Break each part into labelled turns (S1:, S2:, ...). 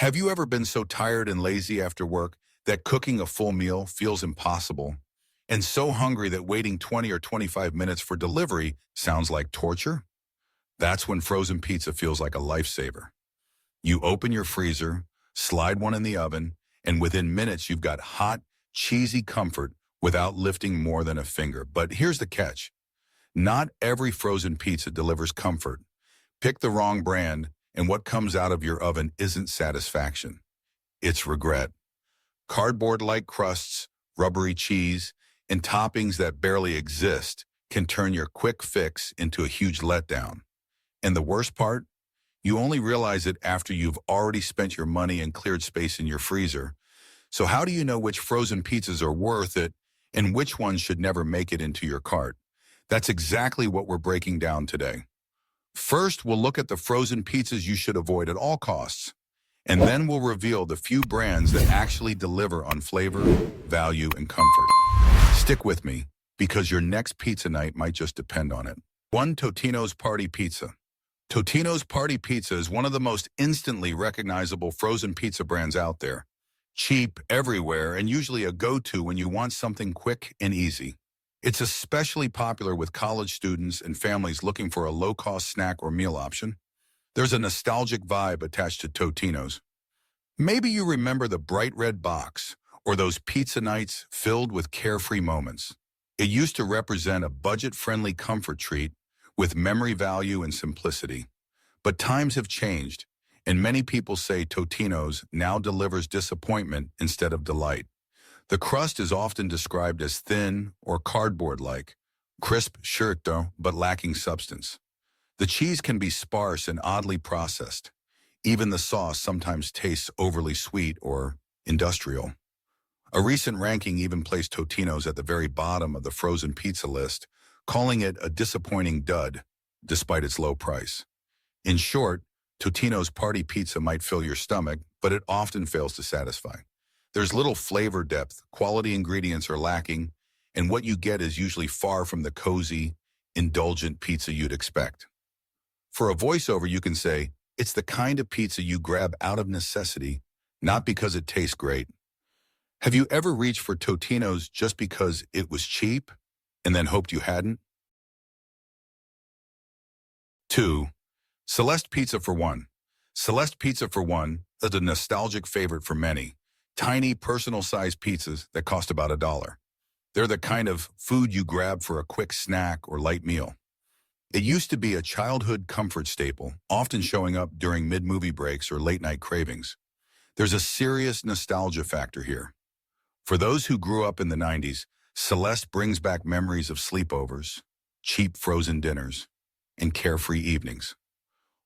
S1: Have you ever been so tired and lazy after work that cooking a full meal feels impossible? And so hungry that waiting 20 or 25 minutes for delivery sounds like torture? That's when frozen pizza feels like a lifesaver. You open your freezer, slide one in the oven, and within minutes you've got hot, cheesy comfort without lifting more than a finger. But here's the catch. Not every frozen pizza delivers comfort. Pick the wrong brand, and what comes out of your oven isn't satisfaction. It's regret. Cardboard-like crusts, rubbery cheese, and toppings that barely exist can turn your quick fix into a huge letdown. And the worst part? You only realize it after you've already spent your money and cleared space in your freezer. So how do you know which frozen pizzas are worth it and which ones should never make it into your cart? That's exactly what we're breaking down today. First, we'll look at the frozen pizzas you should avoid at all costs. And then we'll reveal the few brands that actually deliver on flavor, value, and comfort. Stick with me, because your next pizza night might just depend on it. 1. Totino's Party Pizza. Totino's Party Pizza is one of the most instantly recognizable frozen pizza brands out there. Cheap, everywhere, and usually a go-to when you want something quick and easy. It's especially popular with college students and families looking for a low-cost snack or meal option. There's a nostalgic vibe attached to Totino's. Maybe you remember the bright red box or those pizza nights filled with carefree moments. It used to represent a budget-friendly comfort treat with memory value and simplicity. But times have changed, and many people say Totino's now delivers disappointment instead of delight. The crust is often described as thin or cardboard-like, crisp certo but lacking substance. The cheese can be sparse and oddly processed. Even the sauce sometimes tastes overly sweet or industrial. A recent ranking even placed Totino's at the very bottom of the frozen pizza list, calling it a disappointing dud, despite its low price. In short, Totino's Party Pizza might fill your stomach, but it often fails to satisfy. There's little flavor depth, quality ingredients are lacking, and what you get is usually far from the cozy, indulgent pizza you'd expect. For a voiceover, you can say, it's the kind of pizza you grab out of necessity, not because it tastes great. Have you ever reached for Totino's just because it was cheap and then hoped you hadn't? 2. Celeste Pizza for One. Celeste Pizza for One is a nostalgic favorite for many. Tiny, personal-sized pizzas that cost about $1. They're the kind of food you grab for a quick snack or light meal. It used to be a childhood comfort staple, often showing up during mid-movie breaks or late-night cravings. There's a serious nostalgia factor here. For those who grew up in the 90s, Celeste brings back memories of sleepovers, cheap frozen dinners, and carefree evenings.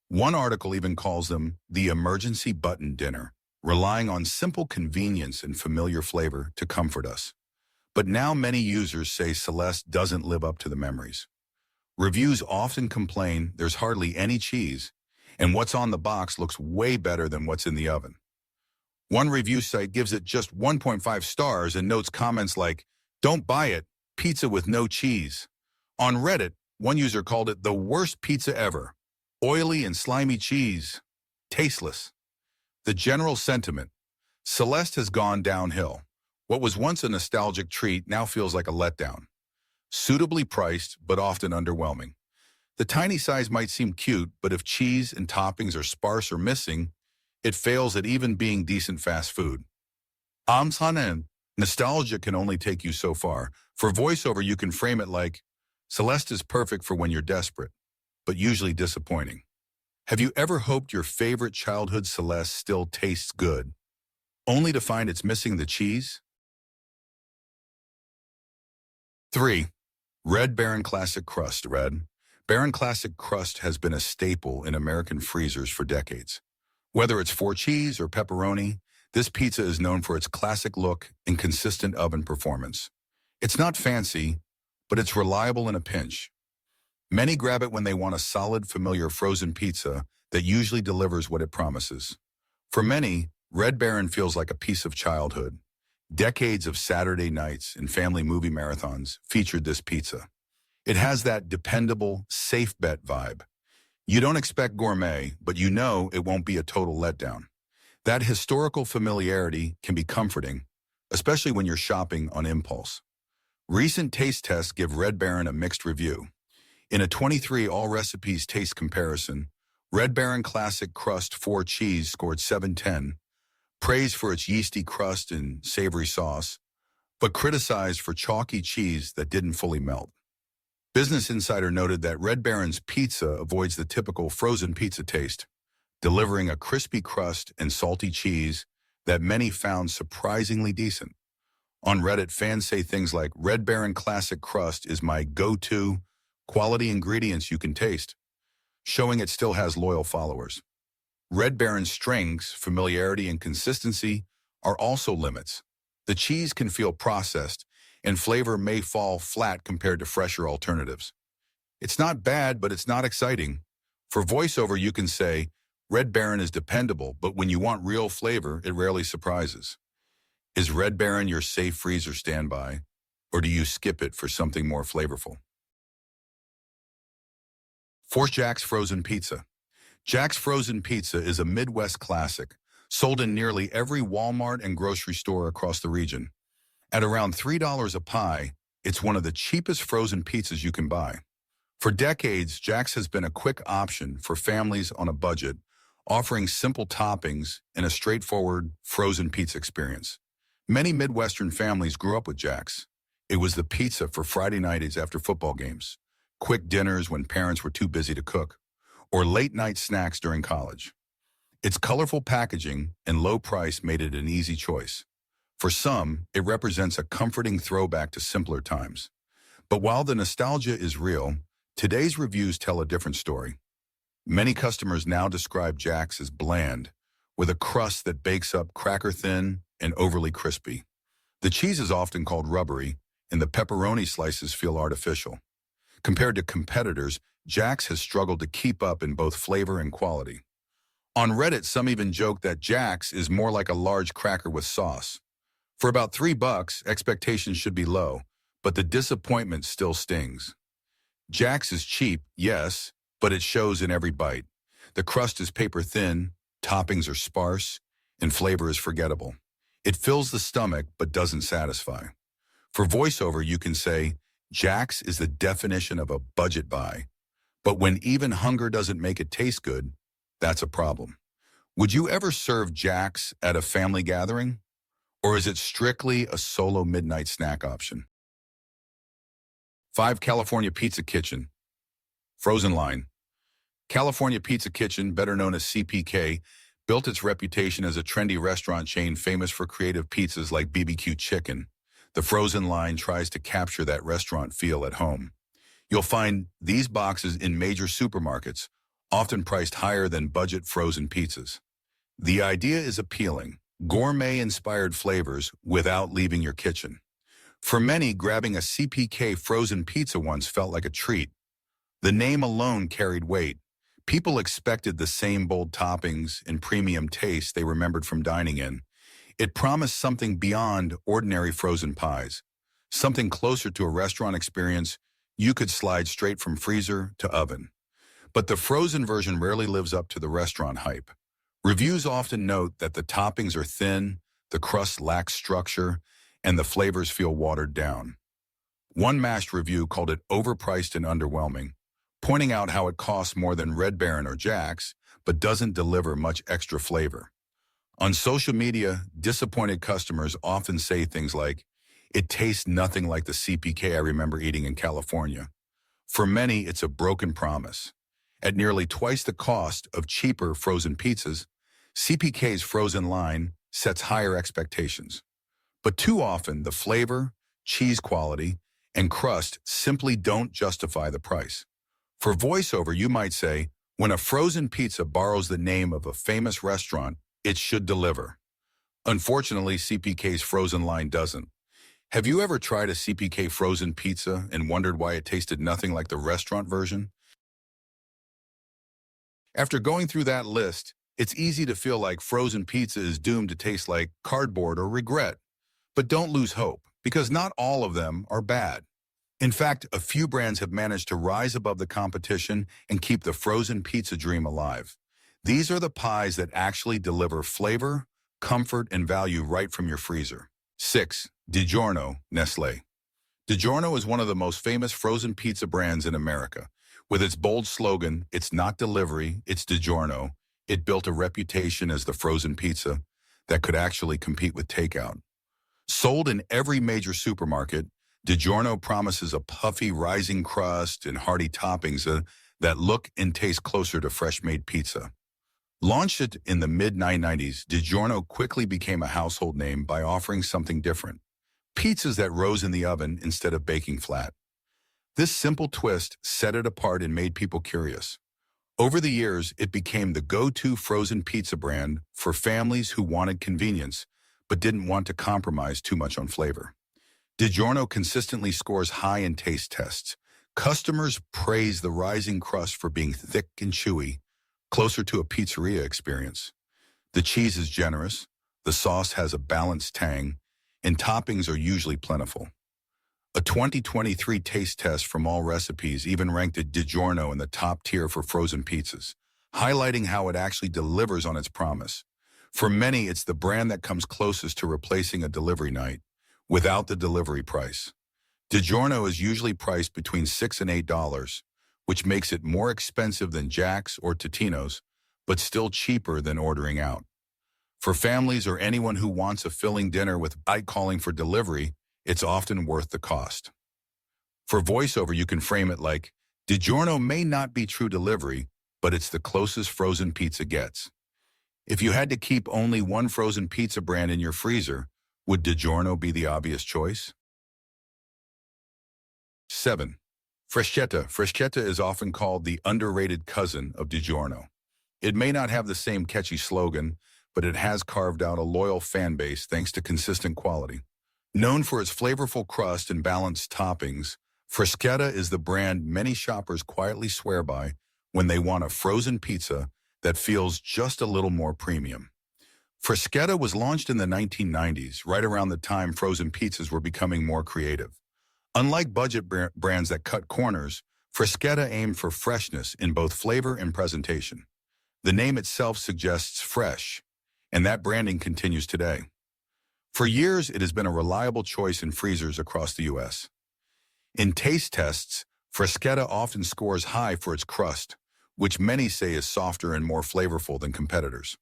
S1: One article even calls them the emergency button dinner, relying on simple convenience and familiar flavor to comfort us. But now many users say Celeste doesn't live up to the memories. Reviews often complain there's hardly any cheese, and what's on the box looks way better than what's in the oven. One review site gives it just 1.5 stars and notes comments like, "Don't buy it, pizza with no cheese." On Reddit, one user called it the worst pizza ever. Oily and slimy cheese. Tasteless. The general sentiment: Celeste has gone downhill. What was once a nostalgic treat now feels like a letdown. Suitably priced, but often underwhelming. The tiny size might seem cute, but if cheese and toppings are sparse or missing, it fails at even being decent fast food. Amsanen, nostalgia can only take you so far. For voiceover, you can frame it like, Celeste is perfect for when you're desperate, but usually disappointing. Have you ever hoped your favorite childhood Celeste still tastes good, only to find it's missing the cheese? 3. Red Baron Classic Crust. Red Baron Classic Crust has been a staple in American freezers for decades. Whether it's 4 cheese or pepperoni, this pizza is known for its classic look and consistent oven performance. It's not fancy, but it's reliable in a pinch. Many grab it when they want a solid, familiar frozen pizza that usually delivers what it promises. For many, Red Baron feels like a piece of childhood. Decades of Saturday nights and family movie marathons featured this pizza. It has that dependable, safe bet vibe. You don't expect gourmet, but you know it won't be a total letdown. That historical familiarity can be comforting, especially when you're shopping on impulse. Recent taste tests give Red Baron a mixed review. In a 23 All Recipes taste comparison, Red Baron Classic Crust 4 Cheese scored 710, praised for its yeasty crust and savory sauce, but criticized for chalky cheese that didn't fully melt. Business Insider noted that Red Baron's pizza avoids the typical frozen pizza taste, delivering a crispy crust and salty cheese that many found surprisingly decent. On Reddit, fans say things like, Red Baron Classic Crust is my go-to quality ingredients you can taste, showing it still has loyal followers. Red Baron's strengths, familiarity, and consistency are also limits. The cheese can feel processed, and flavor may fall flat compared to fresher alternatives. It's not bad, but it's not exciting. For voiceover, you can say, Red Baron is dependable, but when you want real flavor, it rarely surprises. Is Red Baron your safe freezer standby, or do you skip it for something more flavorful? For Jack's Frozen Pizza. Jack's Frozen Pizza is a Midwest classic, sold in nearly every Walmart and grocery store across the region. At around $3 a pie, it's one of the cheapest frozen pizzas you can buy. For decades, Jack's has been a quick option for families on a budget, offering simple toppings and a straightforward frozen pizza experience. Many Midwestern families grew up with Jack's. It was the pizza for Friday nights after football games, quick dinners when parents were too busy to cook, or late-night snacks during college. Its colorful packaging and low price made it an easy choice. For some, it represents a comforting throwback to simpler times. But while the nostalgia is real, today's reviews tell a different story. Many customers now describe Jack's as bland, with a crust that bakes up cracker-thin and overly crispy. The cheese is often called rubbery, and the pepperoni slices feel artificial. Compared to competitors, Jack's has struggled to keep up in both flavor and quality. On Reddit, some even joke that Jack's is more like a large cracker with sauce. For about $3, expectations should be low, but the disappointment still stings. Jack's is cheap, yes, but it shows in every bite. The crust is paper thin, toppings are sparse, and flavor is forgettable. It fills the stomach but doesn't satisfy. For voiceover, you can say, Jack's is the definition of a budget buy. But when even hunger doesn't make it taste good, that's a problem. Would you ever serve Jack's at a family gathering? Or is it strictly a solo midnight snack option? 5 California Pizza Kitchen. Frozen line. California Pizza Kitchen, better known as CPK, built its reputation as a trendy restaurant chain famous for creative pizzas like BBQ chicken. The frozen line tries to capture that restaurant feel at home. You'll find these boxes in major supermarkets, often priced higher than budget frozen pizzas. The idea is appealing, gourmet-inspired flavors without leaving your kitchen. For many, grabbing a CPK frozen pizza once felt like a treat. The name alone carried weight. People expected the same bold toppings and premium taste they remembered from dining in. It promised something beyond ordinary frozen pies, something closer to a restaurant experience you could slide straight from freezer to oven. But the frozen version rarely lives up to the restaurant hype. Reviews often note that the toppings are thin, the crust lacks structure, and the flavors feel watered down. One mashed review called it overpriced and underwhelming, pointing out how it costs more than Red Baron or Jack's, but doesn't deliver much extra flavor. On social media, disappointed customers often say things like, it tastes nothing like the CPK I remember eating in California. For many, it's a broken promise. At nearly twice the cost of cheaper frozen pizzas, CPK's frozen line sets higher expectations. But too often, the flavor, cheese quality, and crust simply don't justify the price. For voiceover, you might say, when a frozen pizza borrows the name of a famous restaurant, it should deliver. Unfortunately, CPK's frozen line doesn't. Have you ever tried a CPK frozen pizza and wondered why it tasted nothing like the restaurant version? After going through that list, it's easy to feel like frozen pizza is doomed to taste like cardboard or regret. But don't lose hope, because not all of them are bad. In fact, a few brands have managed to rise above the competition and keep the frozen pizza dream alive. These are the pies that actually deliver flavor, comfort, and value right from your freezer. 6. DiGiorno, Nestlé. DiGiorno is one of the most famous frozen pizza brands in America. With its bold slogan, "It's not delivery, it's DiGiorno," it built a reputation as the frozen pizza that could actually compete with takeout. Sold in every major supermarket, DiGiorno promises a puffy, rising crust and hearty toppings that look and taste closer to fresh-made pizza. Launched it in the mid-1990s, DiGiorno quickly became a household name by offering something different: pizzas that rose in the oven instead of baking flat. This simple twist set it apart and made people curious. Over the years, it became the go-to frozen pizza brand for families who wanted convenience but didn't want to compromise too much on flavor. DiGiorno consistently scores high in taste tests. Customers praise the rising crust for being thick and chewy, closer to a pizzeria experience. The cheese is generous, the sauce has a balanced tang, and toppings are usually plentiful. A 2023 taste test from All Recipes even ranked DiGiorno in the top tier for frozen pizzas, highlighting how it actually delivers on its promise. For many, it's the brand that comes closest to replacing a delivery night, without the delivery price. DiGiorno is usually priced between $6 and $8, which makes it more expensive than Jack's or Totino's, but still cheaper than ordering out. For families or anyone who wants a filling dinner without calling for delivery, it's often worth the cost. For voiceover, you can frame it like, DiGiorno may not be true delivery, but it's the closest frozen pizza gets. If you had to keep only one frozen pizza brand in your freezer, would DiGiorno be the obvious choice? 7. Freschetta. Freschetta is often called the underrated cousin of DiGiorno. It may not have the same catchy slogan, but it has carved out a loyal fan base thanks to consistent quality. Known for its flavorful crust and balanced toppings, Freschetta is the brand many shoppers quietly swear by when they want a frozen pizza that feels just a little more premium. Freschetta was launched in the 1990s, right around the time frozen pizzas were becoming more creative. Unlike budget brands that cut corners, Freschetta aimed for freshness in both flavor and presentation. The name itself suggests fresh, and that branding continues today. For years, it has been a reliable choice in freezers across the U.S. In taste tests, Freschetta often scores high for its crust, which many say is softer and more flavorful than competitors.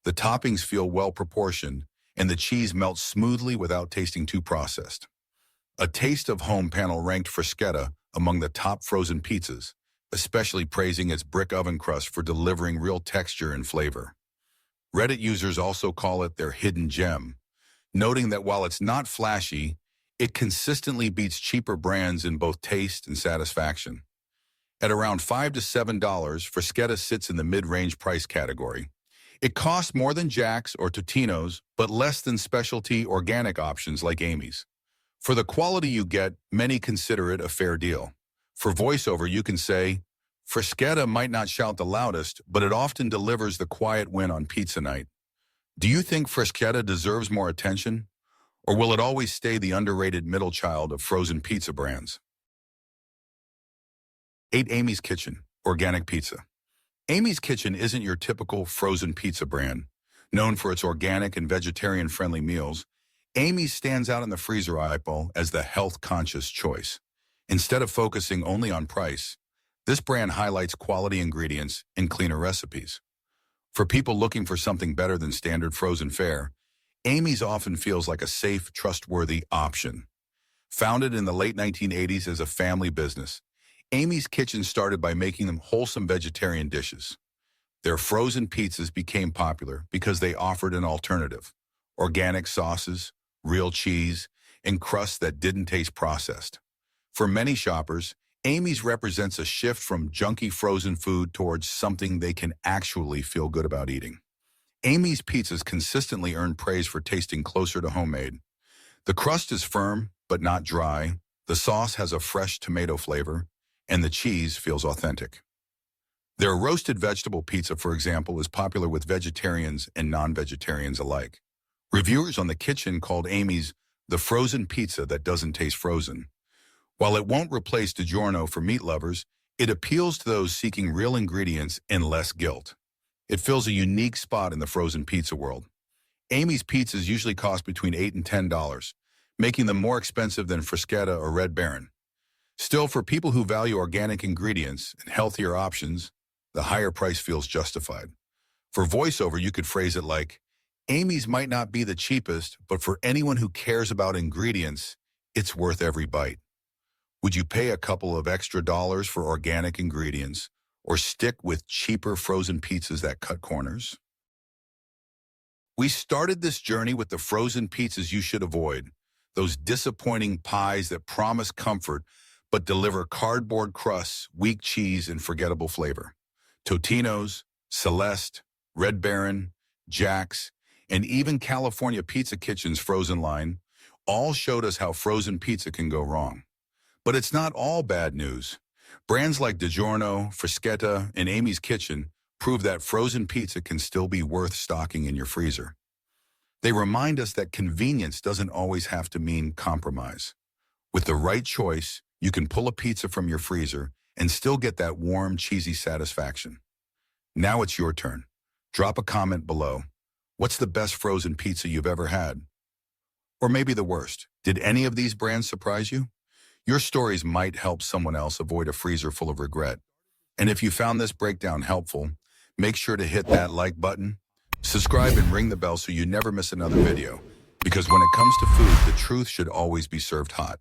S1: The toppings feel well-proportioned, and the cheese melts smoothly without tasting too processed. A Taste of Home panel ranked Freschetta among the top frozen pizzas, especially praising its brick oven crust for delivering real texture and flavor. Reddit users also call it their hidden gem, noting that while it's not flashy, it consistently beats cheaper brands in both taste and satisfaction. At around $5 to $7, Freschetta sits in the mid-range price category. It costs more than Jack's or Totino's, but less than specialty organic options like Amy's. For the quality you get, many consider it a fair deal. For voiceover, you can say, Freschetta might not shout the loudest, but it often delivers the quiet win on pizza night. Do you think Freschetta deserves more attention? Or will it always stay the underrated middle child of frozen pizza brands? 8. Amy's Kitchen, organic pizza. Amy's Kitchen isn't your typical frozen pizza brand. Known for its organic and vegetarian-friendly meals, Amy's stands out in the freezer aisle as the health-conscious choice. Instead of focusing only on price, this brand highlights quality ingredients and cleaner recipes. For people looking for something better than standard frozen fare, Amy's often feels like a safe, trustworthy option. Founded in the late 1980s as a family business, Amy's Kitchen started by making them wholesome vegetarian dishes. Their frozen pizzas became popular because they offered an alternative: organic sauces, real cheese, and crusts that didn't taste processed. For many shoppers, Amy's represents a shift from junky frozen food towards something they can actually feel good about eating. Amy's pizzas consistently earn praise for tasting closer to homemade. The crust is firm, but not dry. The sauce has a fresh tomato flavor, and the cheese feels authentic. Their roasted vegetable pizza, for example, is popular with vegetarians and non-vegetarians alike. Reviewers on The Kitchen called Amy's the frozen pizza that doesn't taste frozen. While it won't replace DiGiorno for meat lovers, it appeals to those seeking real ingredients and less guilt. It fills a unique spot in the frozen pizza world. Amy's pizzas usually cost between $8 and $10, making them more expensive than Fruschetta or Red Baron. Still, for people who value organic ingredients and healthier options, the higher price feels justified. For voiceover, you could phrase it like, Amy's might not be the cheapest, but for anyone who cares about ingredients, it's worth every bite. Would you pay a couple of extra dollars for organic ingredients or stick with cheaper frozen pizzas that cut corners? We started this journey with the frozen pizzas you should avoid, those disappointing pies that promise comfort but deliver cardboard crusts, weak cheese, and forgettable flavor. Totino's, Celeste, Red Baron, Jack's, and even California Pizza Kitchen's frozen line all showed us how frozen pizza can go wrong. But it's not all bad news. Brands like DiGiorno, Fruschetta, and Amy's Kitchen prove that frozen pizza can still be worth stocking in your freezer. They remind us that convenience doesn't always have to mean compromise. With the right choice, you can pull a pizza from your freezer and still get that warm, cheesy satisfaction. Now it's your turn. Drop a comment below. What's the best frozen pizza you've ever had? Or maybe the worst. Did any of these brands surprise you? Your stories might help someone else avoid a freezer full of regret. And if you found this breakdown helpful, make sure to hit that like button, subscribe, and ring the bell so you never miss another video. Because when it comes to food, the truth should always be served hot.